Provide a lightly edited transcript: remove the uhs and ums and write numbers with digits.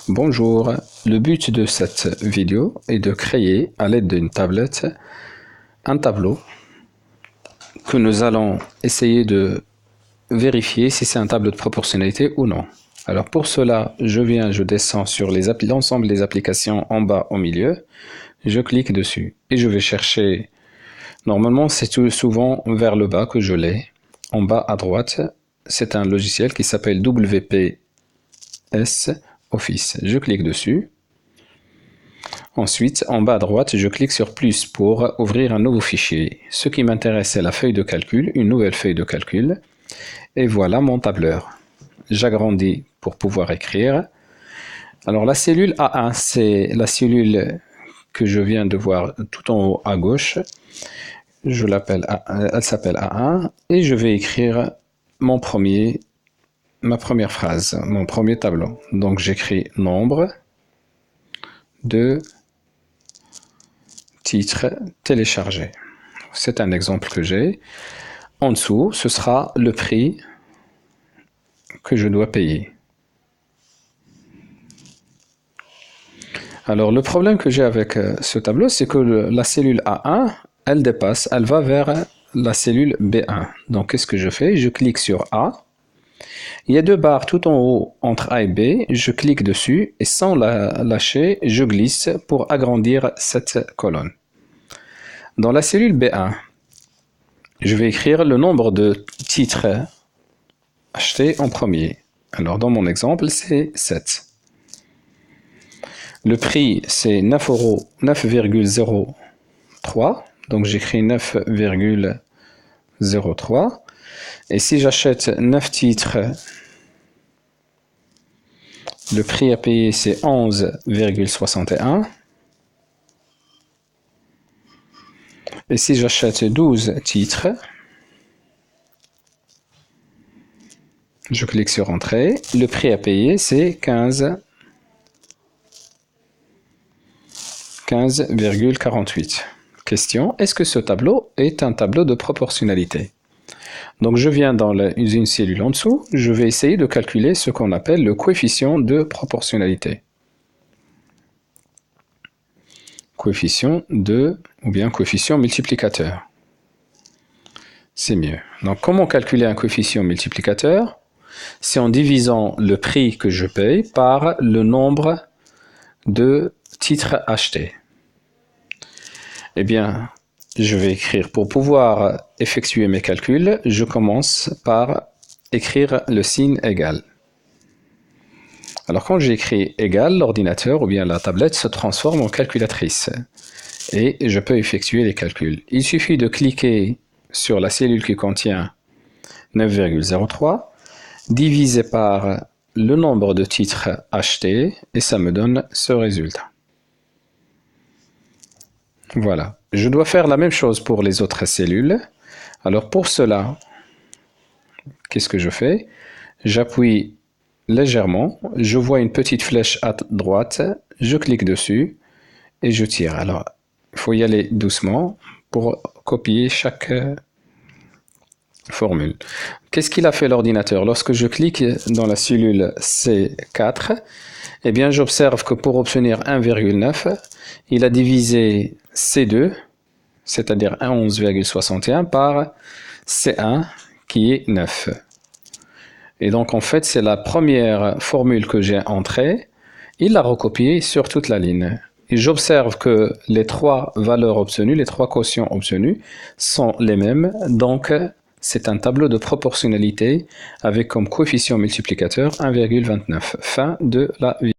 Bonjour, le but de cette vidéo est de créer à l'aide d'une tablette un tableau que nous allons essayer de vérifier si c'est un tableau de proportionnalité ou non. Alors pour cela, je descends sur l'ensemble des applications en bas au milieu, je clique dessus et je vais chercher, normalement c'est tout souvent vers le bas que je l'ai, en bas à droite, c'est un logiciel qui s'appelle WPS Office. Je clique dessus. Ensuite, en bas à droite, je clique sur plus pour ouvrir un nouveau fichier. Ce qui m'intéresse, c'est la feuille de calcul, une nouvelle feuille de calcul. Et voilà mon tableur. J'agrandis pour pouvoir écrire. Alors la cellule A1, c'est la cellule que je viens de voir tout en haut à gauche. Je l'appelle elle s'appelle A1 et je vais écrire ma première phrase, mon premier tableau. Donc j'écris nombre de titres téléchargés. C'est un exemple que j'ai. En dessous, ce sera le prix que je dois payer. Alors le problème que j'ai avec ce tableau, c'est que la cellule A1, elle dépasse, elle va vers la cellule B1. Donc qu'est-ce que je fais? Je clique sur A. Il y a deux barres tout en haut entre A et B, je clique dessus et sans la lâcher, je glisse pour agrandir cette colonne. Dans la cellule B1, je vais écrire le nombre de titres achetés en premier. Alors dans mon exemple, c'est 7. Le prix, c'est 9,03 €. Donc j'écris 9,03. Et si j'achète 9 titres, le prix à payer, c'est 11,61. Et si j'achète 12 titres, je clique sur Entrée. Le prix à payer, c'est 15,48. Question, est-ce que ce tableau est un tableau de proportionnalité? Donc je viens dans une cellule en dessous, je vais essayer de calculer ce qu'on appelle le coefficient de proportionnalité. Coefficient multiplicateur. C'est mieux. Donc comment calculer un coefficient multiplicateur? C'est en divisant le prix que je paye par le nombre de titres achetés. Eh bien, je vais écrire, pour pouvoir effectuer mes calculs, je commence par écrire le signe égal. Alors quand j'écris égal, l'ordinateur ou bien la tablette se transforme en calculatrice et je peux effectuer les calculs. Il suffit de cliquer sur la cellule qui contient 9,03 divisé par le nombre de titres achetés et ça me donne ce résultat. Voilà, je dois faire la même chose pour les autres cellules. Alors pour cela, qu'est-ce que je fais? J'appuie légèrement, je vois une petite flèche à droite, je clique dessus et je tire. Alors, il faut y aller doucement pour copier chaque formule. Qu'est-ce qu'il a fait l'ordinateur? Lorsque je clique dans la cellule C4, eh bien j'observe que pour obtenir 1,9, il a divisé C2, c'est-à-dire 11,61 par C1 qui est 9. Et donc en fait c'est la première formule que j'ai entrée, il l'a recopiée sur toute la ligne. Et j'observe que les trois valeurs obtenues, les trois quotients obtenus sont les mêmes, donc c'est un tableau de proportionnalité avec comme coefficient multiplicateur 1,29. Fin de la vidéo.